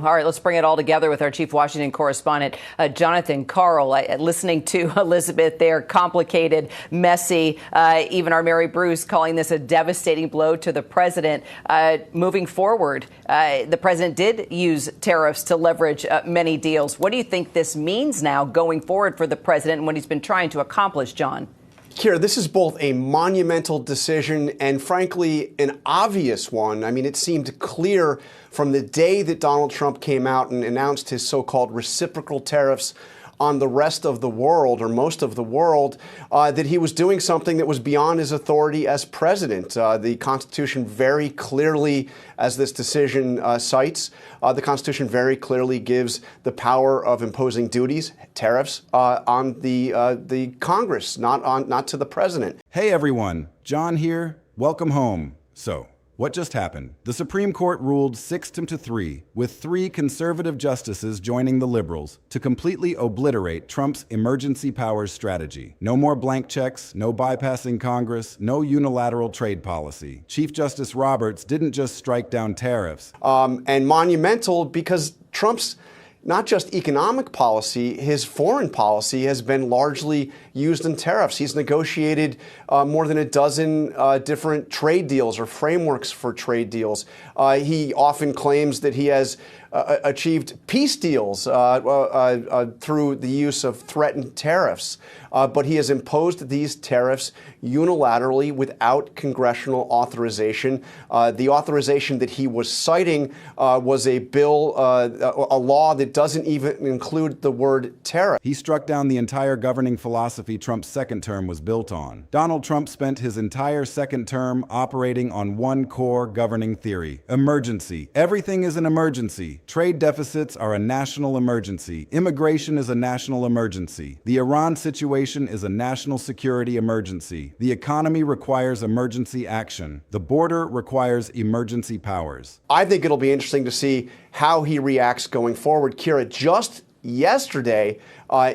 All right, let's bring it all together with our chief Washington correspondent, Jonathan Karl. Listening to Elizabeth there, complicated, messy, even our Mary Bruce calling this a devastating blow to the president. Moving forward, the president did use tariffs to leverage many deals. What do you think this means now going forward for the president and what he's been trying to accomplish, John? Kira, this is both a monumental decision and, frankly, an obvious one. I mean, it seemed clear from the day that Donald Trump came out and announced his so-called reciprocal tariffs on the rest of the world, or most of the world, that he was doing something that was beyond his authority as president. The Constitution very clearly, as this decision cites, the Constitution very clearly gives the power of imposing duties, tariffs, on the Congress, not to the president. Hey everyone, John here. Welcome home. So, what just happened? The Supreme Court ruled 6-3, with 3 conservative justices joining the liberals, to completely obliterate Trump's emergency powers strategy. No more blank checks, no bypassing Congress, no unilateral trade policy. Chief Justice Roberts didn't just strike down tariffs. And monumental because Trump's not just economic policy, his foreign policy has been largely used in tariffs. He's negotiated more than a dozen different trade deals or frameworks for trade deals. He often claims that he has achieved peace deals through the use of threatened tariffs. But he has imposed these tariffs unilaterally without congressional authorization. The authorization that he was citing was a bill, a law that doesn't even include the word tariff. He struck down the entire governing philosophy Trump's second term was built on. Donald Trump spent his entire second term operating on one core governing theory: emergency. Everything is an emergency. Trade deficits are a national emergency. Immigration is a national emergency. The Iran situation is a national security emergency. The economy requires emergency action. The border requires emergency powers. I think it'll be interesting to see how he reacts going forward. Kira, just yesterday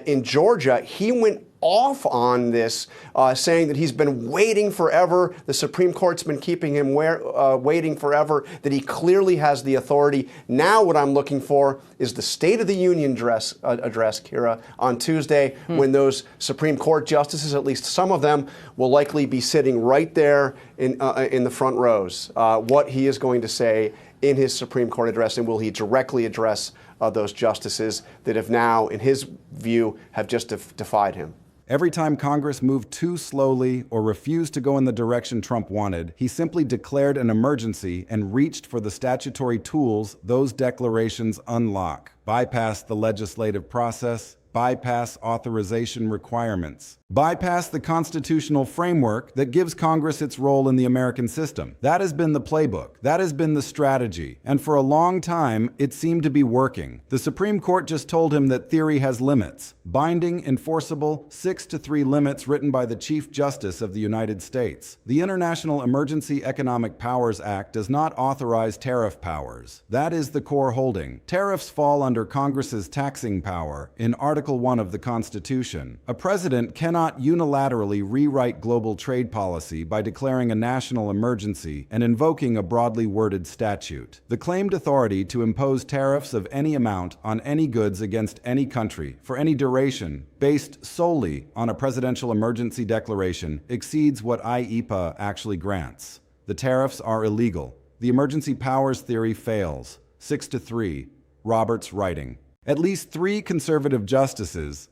in Georgia, he went off on this, saying that he's been waiting forever. The Supreme Court's been keeping him waiting forever, that he clearly has the authority. Now what I'm looking for is the State of the Union address, Kira, on Tuesday, when those Supreme Court justices, at least some of them, will likely be sitting right there in the front rows. What he is going to say in his Supreme Court address, and will he directly address those justices that have now, in his view, have just defied him? Every time Congress moved too slowly or refused to go in the direction Trump wanted, he simply declared an emergency and reached for the statutory tools those declarations unlock. Bypass the legislative process, bypass authorization requirements, bypass the constitutional framework that gives Congress its role in the American system. That has been the playbook. That has been the strategy. And for a long time, it seemed to be working. The Supreme Court just told him that theory has limits. Binding, enforceable, 6-3 limits written by the Chief Justice of the United States. The International Emergency Economic Powers Act does not authorize tariff powers. That is the core holding. Tariffs fall under Congress's taxing power in Article 1 of the Constitution. A president cannot unilaterally rewrite global trade policy by declaring a national emergency and invoking a broadly worded statute. The claimed authority to impose tariffs of any amount on any goods against any country for any duration, based solely on a presidential emergency declaration, exceeds what IEPA actually grants. The tariffs are illegal. The emergency powers theory fails. 6-3, Roberts writing. At least 3 conservative justices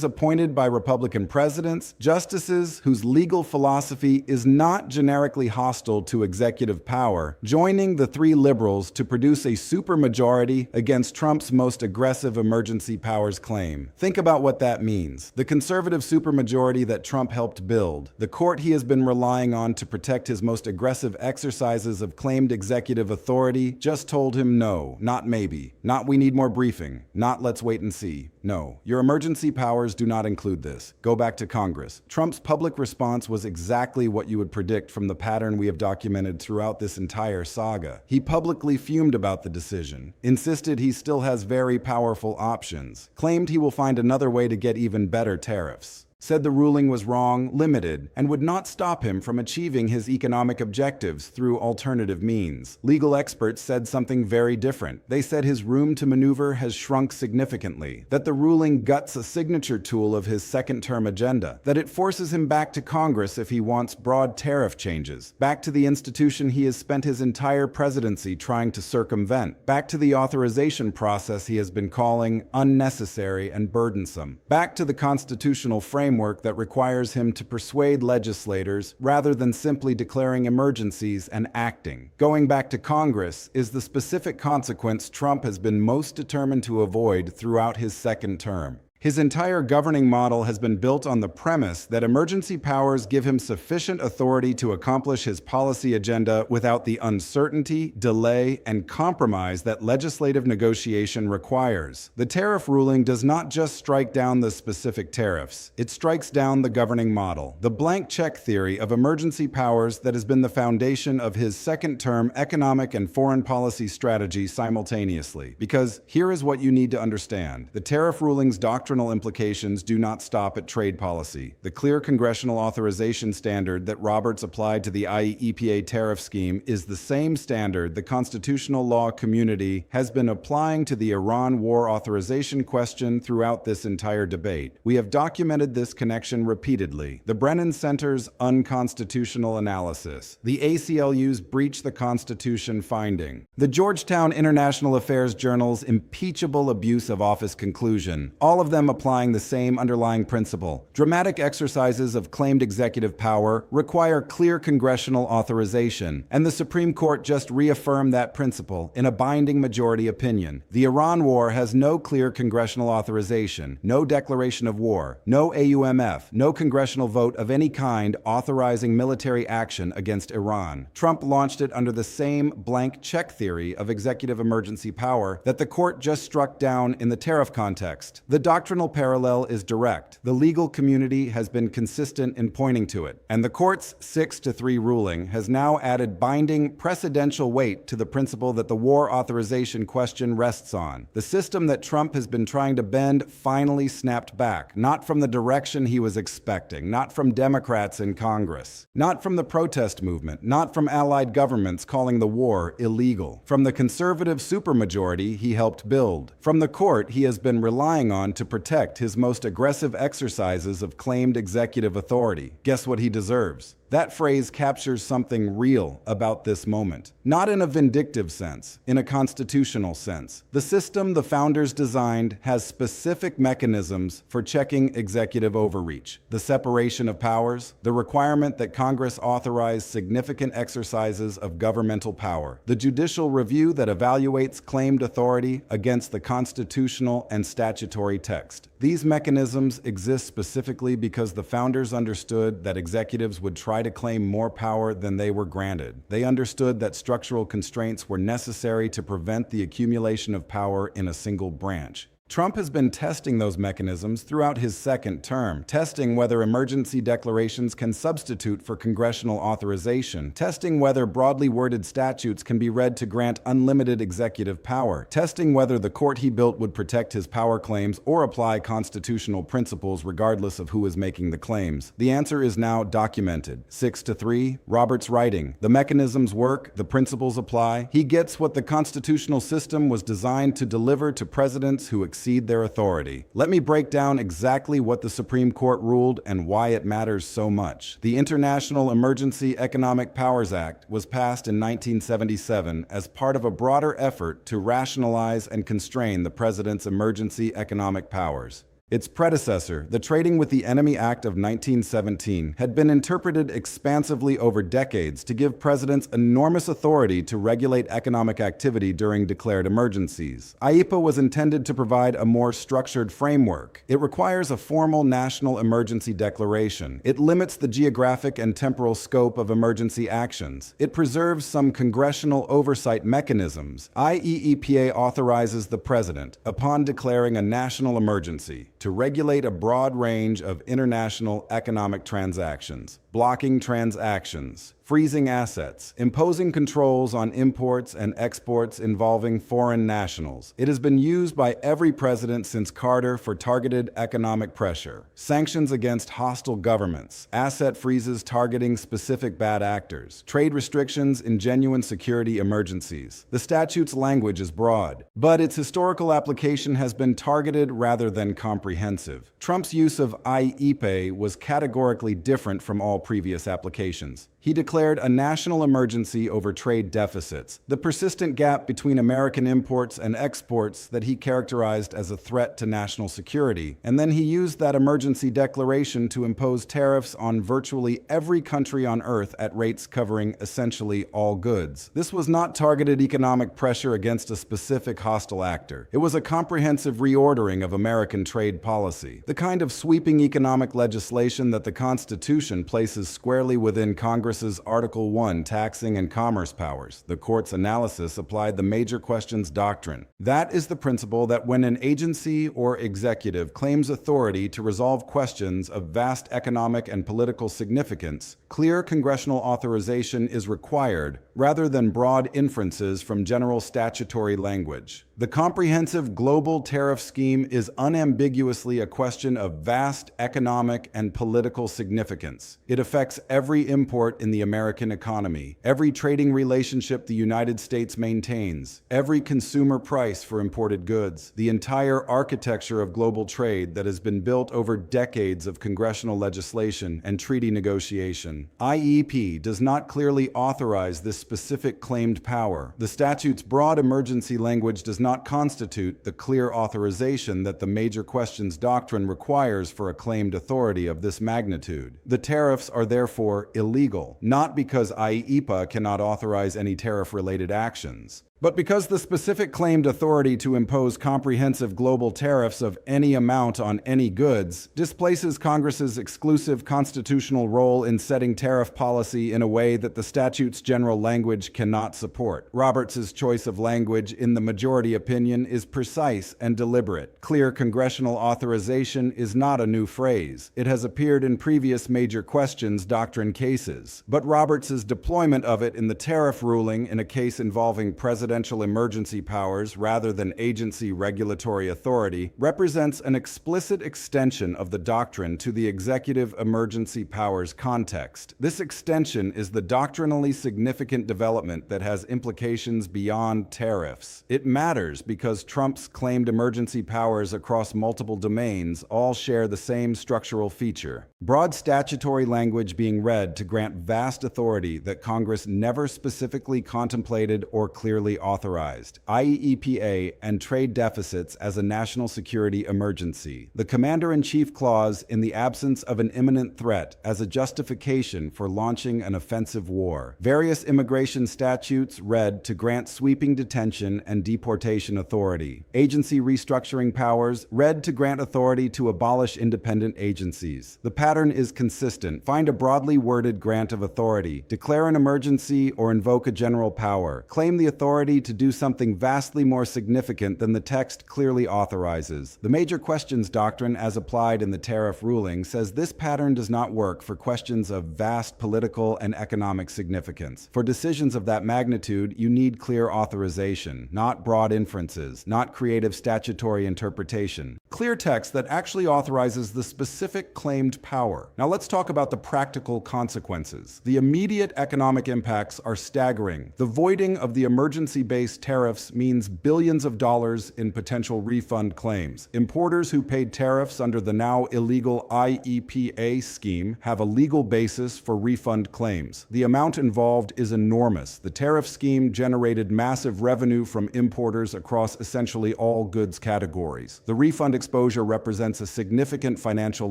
appointed by Republican presidents, justices whose legal philosophy is not generically hostile to executive power, joining the 3 liberals to produce a supermajority against Trump's most aggressive emergency powers claim. Think about what that means. The conservative supermajority that Trump helped build, the court he has been relying on to protect his most aggressive exercises of claimed executive authority, just told him no, not maybe, not we need more briefing. Not let's wait and see. No, your emergency powers do not include this. Go back to Congress. Trump's public response was exactly what you would predict from the pattern we have documented throughout this entire saga. He publicly fumed about the decision, insisted he still has very powerful options, claimed he will find another way to get even better tariffs. said the ruling was wrong, limited, and would not stop him from achieving his economic objectives through alternative means. Legal experts said something very different. They said his room to maneuver has shrunk significantly, that the ruling guts a signature tool of his second-term agenda, that it forces him back to Congress if he wants broad tariff changes, back to the institution he has spent his entire presidency trying to circumvent, back to the authorization process he has been calling unnecessary and burdensome, back to the constitutional framework that requires him to persuade legislators rather than simply declaring emergencies and acting. Going back to Congress is the specific consequence Trump has been most determined to avoid throughout his second term. His entire governing model has been built on the premise that emergency powers give him sufficient authority to accomplish his policy agenda without the uncertainty, delay, and compromise that legislative negotiation requires. The tariff ruling does not just strike down the specific tariffs, it strikes down the governing model, the blank check theory of emergency powers that has been the foundation of his second-term economic and foreign policy strategy simultaneously. Because here is what you need to understand. The tariff ruling's doctrinal implications do not stop at trade policy. The clear congressional authorization standard that Roberts applied to the IEPA tariff scheme is the same standard the constitutional law community has been applying to the Iran war authorization question throughout this entire debate. We have documented this connection repeatedly. The Brennan Center's unconstitutional analysis, the ACLU's breach the Constitution finding, the Georgetown International Affairs Journal's impeachable abuse of office conclusion, all of them applying the same underlying principle. Dramatic exercises of claimed executive power require clear congressional authorization, and the Supreme Court just reaffirmed that principle in a binding majority opinion. The Iran war has no clear congressional authorization, no declaration of war, no AUMF, no congressional vote of any kind authorizing military action against Iran. Trump launched it under the same blank check theory of executive emergency power that the court just struck down in the tariff context. The doctrinal parallel is direct. The legal community has been consistent in pointing to it, and the court's 6-3 ruling has now added binding precedential weight to the principle that the war authorization question rests on. The system that Trump has been trying to bend finally snapped back, not from the direction he was expecting, not from Democrats in Congress, not from the protest movement, not from allied governments calling the war illegal, from the conservative supermajority he helped build, from the court he has been relying on to protect his most aggressive exercises of claimed executive authority. Guess what he deserves? That phrase captures something real about this moment. Not in a vindictive sense, in a constitutional sense. The system the founders designed has specific mechanisms for checking executive overreach. The separation of powers, the requirement that Congress authorize significant exercises of governmental power, the judicial review that evaluates claimed authority against the constitutional and statutory text. These mechanisms exist specifically because the founders understood that executives would try to claim more power than they were granted. They understood that structural constraints were necessary to prevent the accumulation of power in a single branch. Trump has been testing those mechanisms throughout his second term, testing whether emergency declarations can substitute for congressional authorization, testing whether broadly worded statutes can be read to grant unlimited executive power, testing whether the court he built would protect his power claims or apply constitutional principles regardless of who is making the claims. The answer is now documented. 6-3, Roberts writing. The mechanisms work, the principles apply. He gets what the constitutional system was designed to deliver to presidents who exceed their authority. Let me break down exactly what the Supreme Court ruled and why it matters so much. The International Emergency Economic Powers Act was passed in 1977 as part of a broader effort to rationalize and constrain the president's emergency economic powers. Its predecessor, the Trading with the Enemy Act of 1917, had been interpreted expansively over decades to give presidents enormous authority to regulate economic activity during declared emergencies. IEPA was intended to provide a more structured framework. It requires a formal national emergency declaration. It limits the geographic and temporal scope of emergency actions. It preserves some congressional oversight mechanisms. IEPA authorizes the president, upon declaring a national emergency, to regulate a broad range of international economic transactions. blocking transactions, freezing assets, imposing controls on imports and exports involving foreign nationals. It has been used by every president since Carter for targeted economic pressure. Sanctions against hostile governments, asset freezes targeting specific bad actors, trade restrictions in genuine security emergencies. The statute's language is broad, but its historical application has been targeted rather than comprehensive. Trump's use of IEPA was categorically different from all previous applications. He declared a national emergency over trade deficits, the persistent gap between American imports and exports that he characterized as a threat to national security, and then he used that emergency declaration to impose tariffs on virtually every country on Earth at rates covering essentially all goods. This was not targeted economic pressure against a specific hostile actor. It was a comprehensive reordering of American trade policy, the kind of sweeping economic legislation that the Constitution places squarely within Congress's Article 1 taxing and commerce powers. The court's analysis applied the major questions doctrine. That is the principle that when an agency or executive claims authority to resolve questions of vast economic and political significance, clear congressional authorization is required rather than broad inferences from general statutory language. The comprehensive global tariff scheme is unambiguously a question of vast economic and political significance. It affects every import in the American economy, every trading relationship the United States maintains, every consumer price for imported goods, the entire architecture of global trade that has been built over decades of congressional legislation and treaty negotiation. IEP does not clearly authorize this specific claimed power. The statute's broad emergency language does not constitute the clear authorization that the major questions doctrine requires for a claimed authority of this magnitude. The tariffs are therefore illegal, not because IEPA cannot authorize any tariff-related actions, but because the specific claimed authority to impose comprehensive global tariffs of any amount on any goods displaces Congress's exclusive constitutional role in setting tariff policy in a way that the statute's general language cannot support. Roberts's choice of language in the majority opinion is precise and deliberate. Clear congressional authorization is not a new phrase. It has appeared in previous major questions doctrine cases, but Roberts's deployment of it in the tariff ruling in a case involving presidential emergency powers rather than agency regulatory authority represents an explicit extension of the doctrine to the executive emergency powers context. This extension is the doctrinally significant development that has implications beyond tariffs. It matters because Trump's claimed emergency powers across multiple domains all share the same structural feature: broad statutory language being read to grant vast authority that Congress never specifically contemplated or clearly authorized, IEPA and trade deficits as a national security emergency, the Commander-in-Chief clause in the absence of an imminent threat as a justification for launching an offensive war, various immigration statutes read to grant sweeping detention and deportation authority, agency restructuring powers read to grant authority to abolish independent agencies. The pattern is consistent. Find a broadly worded grant of authority, declare an emergency or invoke a general power, claim the authority to do something vastly more significant than the text clearly authorizes. The major questions doctrine, as applied in the tariff ruling, says this pattern does not work for questions of vast political and economic significance. For decisions of that magnitude, you need clear authorization, not broad inferences, not creative statutory interpretation. Clear text that actually authorizes the specific claimed power. Now let's talk about the practical consequences. The immediate economic impacts are staggering. The voiding of the emergency-based tariffs means billions of dollars in potential refund claims. Importers who paid tariffs under the now illegal IEPA scheme have a legal basis for refund claims. The amount involved is enormous. The tariff scheme generated massive revenue from importers across essentially all goods categories. The refund exposure represents a significant financial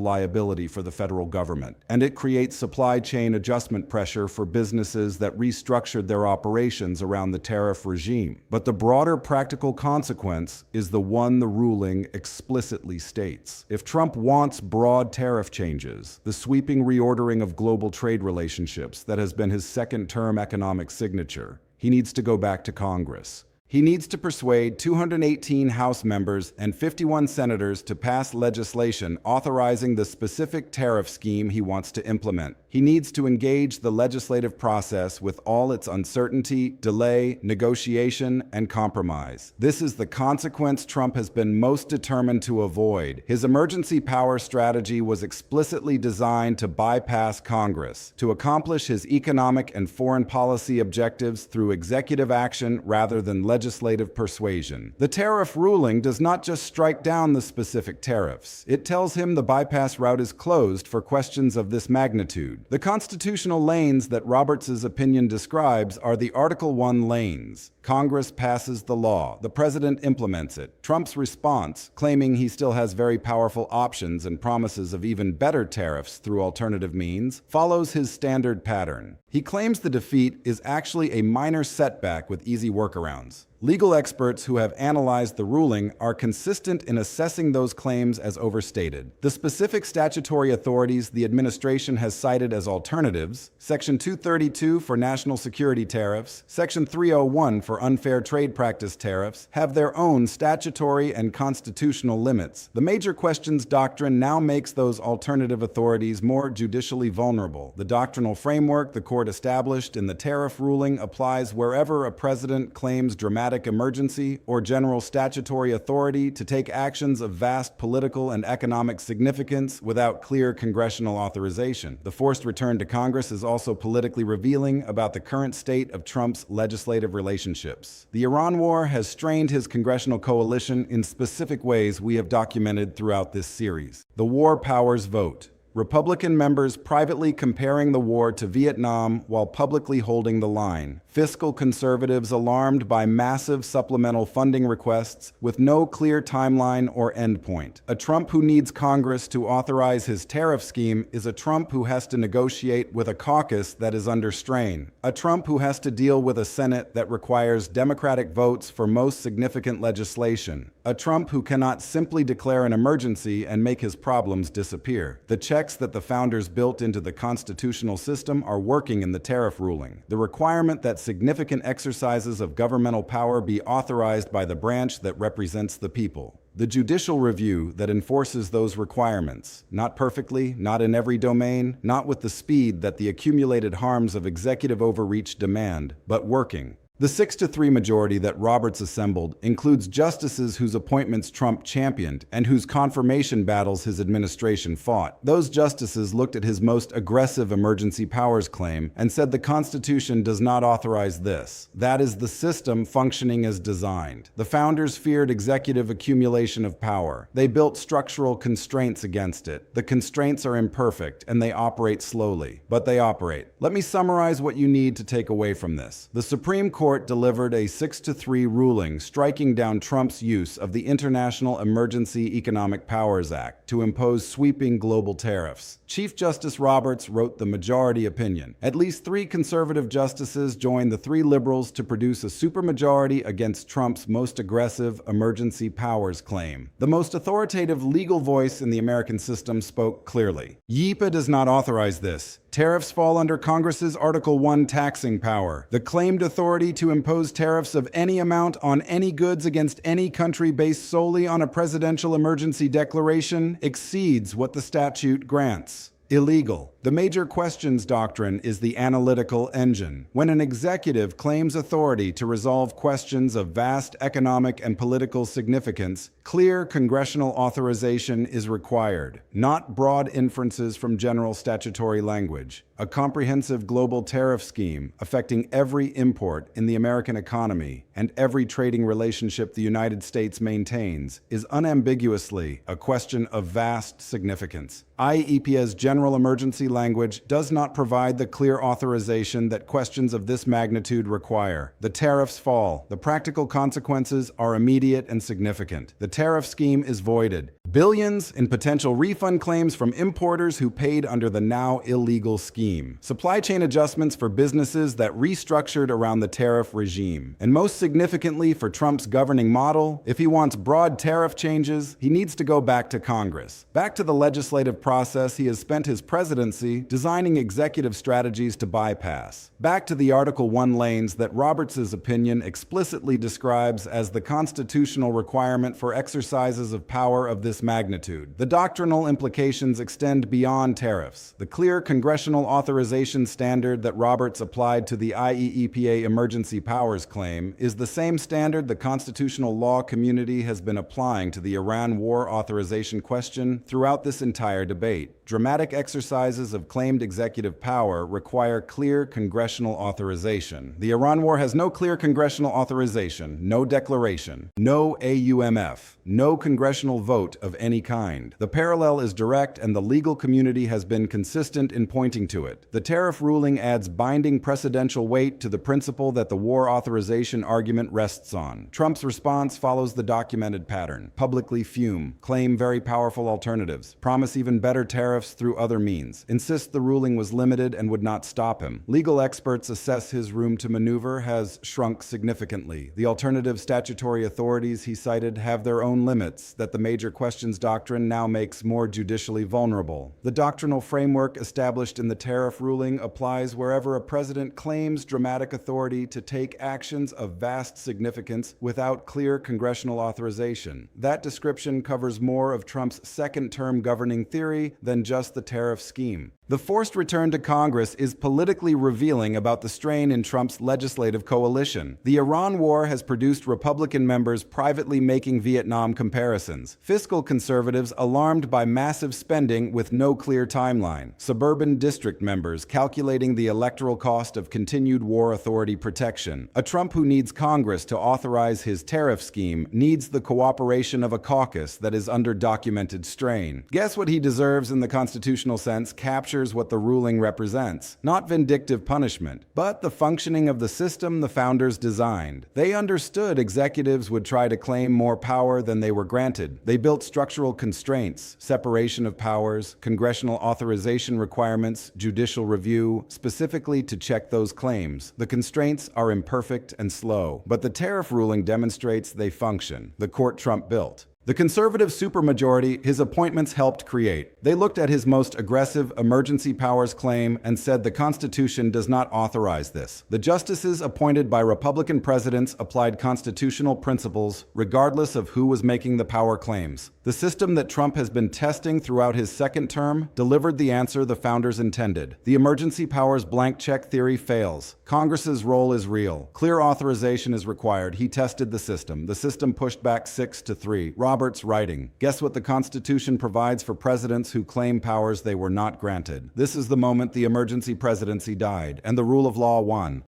liability for the federal government, and it creates supply chain adjustment pressure for businesses that restructured their operations around the tariff regime. But the broader practical consequence is the one the ruling explicitly states. If Trump wants broad tariff changes, the sweeping reordering of global trade relationships that has been his second-term economic signature, he needs to go back to Congress. He needs to persuade 218 House members and 51 senators to pass legislation authorizing the specific tariff scheme he wants to implement. He needs to engage the legislative process with all its uncertainty, delay, negotiation, and compromise. This is the consequence Trump has been most determined to avoid. His emergency power strategy was explicitly designed to bypass Congress, to accomplish his economic and foreign policy objectives through executive action rather than legislative persuasion. The tariff ruling does not just strike down the specific tariffs. It tells him the bypass route is closed for questions of this magnitude. The constitutional lanes that Roberts' opinion describes are the Article 1 lanes. Congress passes the law. The president implements it. Trump's response, claiming he still has very powerful options and promises of even better tariffs through alternative means, follows his standard pattern. He claims the defeat is actually a minor setback with easy workarounds. Legal experts who have analyzed the ruling are consistent in assessing those claims as overstated. The specific statutory authorities the administration has cited as alternatives, Section 232 for national security tariffs, Section 301 for unfair trade practice tariffs, have their own statutory and constitutional limits. The major questions doctrine now makes those alternative authorities more judicially vulnerable. The doctrinal framework the court established in the tariff ruling applies wherever a president claims dramatic emergency or general statutory authority to take actions of vast political and economic significance without clear congressional authorization. The forced return to Congress is also politically revealing about the current state of Trump's legislative relationships. The Iran war has strained his congressional coalition in specific ways we have documented throughout this series. The war powers vote. Republican members privately comparing the war to Vietnam while publicly holding the line. Fiscal conservatives alarmed by massive supplemental funding requests with no clear timeline or endpoint. A Trump who needs Congress to authorize his tariff scheme is a Trump who has to negotiate with a caucus that is under strain. A Trump who has to deal with a Senate that requires Democratic votes for most significant legislation. A Trump who cannot simply declare an emergency and make his problems disappear. The checks that the founders built into the constitutional system are working in the tariff ruling. The requirement that significant exercises of governmental power be authorized by the branch that represents the people. The judicial review that enforces those requirements, not perfectly, not in every domain, not with the speed that the accumulated harms of executive overreach demand, but working. The 6-3 majority that Roberts assembled includes justices whose appointments Trump championed and whose confirmation battles his administration fought. Those justices looked at his most aggressive emergency powers claim and said the Constitution does not authorize this. That is the system functioning as designed. The founders feared executive accumulation of power. They built structural constraints against it. The constraints are imperfect and they operate slowly, but they operate. Let me summarize what you need to take away from this. The Supreme Court delivered a 6-3 ruling striking down Trump's use of the International Emergency Economic Powers Act to impose sweeping global tariffs. Chief Justice Roberts wrote the majority opinion. At least 3 conservative justices joined the 3 liberals to produce a supermajority against Trump's most aggressive emergency powers claim. The most authoritative legal voice in the American system spoke clearly. IEPA does not authorize this. Tariffs fall under Congress's Article 1 taxing power. The claimed authority to impose tariffs of any amount on any goods against any country based solely on a presidential emergency declaration exceeds what the statute grants. Illegal. The major questions doctrine is the analytical engine. When an executive claims authority to resolve questions of vast economic and political significance, clear congressional authorization is required, not broad inferences from general statutory language. A comprehensive global tariff scheme affecting every import in the American economy and every trading relationship the United States maintains is unambiguously a question of vast significance. IEPA's general emergency language does not provide the clear authorization that questions of this magnitude require. The tariffs fall. The practical consequences are immediate and significant. The tariff scheme is voided. Billions in potential refund claims from importers who paid under the now illegal scheme. Supply chain adjustments for businesses that restructured around the tariff regime. And most significantly for Trump's governing model, if he wants broad tariff changes, he needs to go back to Congress. Back to the legislative process he has spent his presidency designing executive strategies to bypass. Back to the Article 1 lanes that Roberts' opinion explicitly describes as the constitutional requirement for exercises of power of this magnitude. The doctrinal implications extend beyond tariffs. The clear congressional authorization standard that Roberts applied to the IEPA emergency powers claim is the same standard the constitutional law community has been applying to the Iran war authorization question throughout this entire debate. Dramatic exercises of claimed executive power require clear congressional authorization. The Iran war has no clear congressional authorization, no declaration, no AUMF, no congressional vote of any kind. The parallel is direct, and the legal community has been consistent in pointing to it. The tariff ruling adds binding precedential weight to the principle that the war authorization argument rests on. Trump's response follows the documented pattern. Publicly fume, claim very powerful alternatives, promise even better tariffs through other means, insist the ruling was limited and would not stop him. Legal experts assess his room to maneuver has shrunk significantly. The alternative statutory authorities he cited have their own limits that the major questions doctrine now makes more judicially vulnerable. The doctrinal framework established in the tariff ruling applies wherever a president claims dramatic authority to take actions of vast significance without clear congressional authorization. That description covers more of Trump's second-term governing theory than just the tariff scheme. The forced return to Congress is politically revealing about the strain in Trump's legislative coalition. The Iran war has produced Republican members privately making Vietnam comparisons, fiscal conservatives alarmed by massive spending with no clear timeline, suburban district members calculating the electoral cost of continued war authority protection. A Trump who needs Congress to authorize his tariff scheme needs the cooperation of a caucus that is under documented strain. Guess what he deserves in the constitutional sense captures what the ruling represents. Not vindictive punishment, but the functioning of the system the founders designed. They understood executives would try to claim more power than they were granted. They built structural constraints, separation of powers, congressional authorization requirements, judicial review, specifically to check those claims. The constraints are imperfect and slow, but the tariff ruling demonstrates they function. The court Trump built. The conservative supermajority his appointments helped create. They looked at his most aggressive emergency powers claim and said the Constitution does not authorize this. The justices appointed by Republican presidents applied constitutional principles regardless of who was making the power claims. The system that Trump has been testing throughout his second term delivered the answer the founders intended. The emergency powers blank check theory fails. Congress's role is real. Clear authorization is required. He tested the system. The system pushed back 6-3. Roberts writing, guess what the Constitution provides for presidents who claim powers they were not granted. This is the moment the emergency presidency died, and the rule of law won.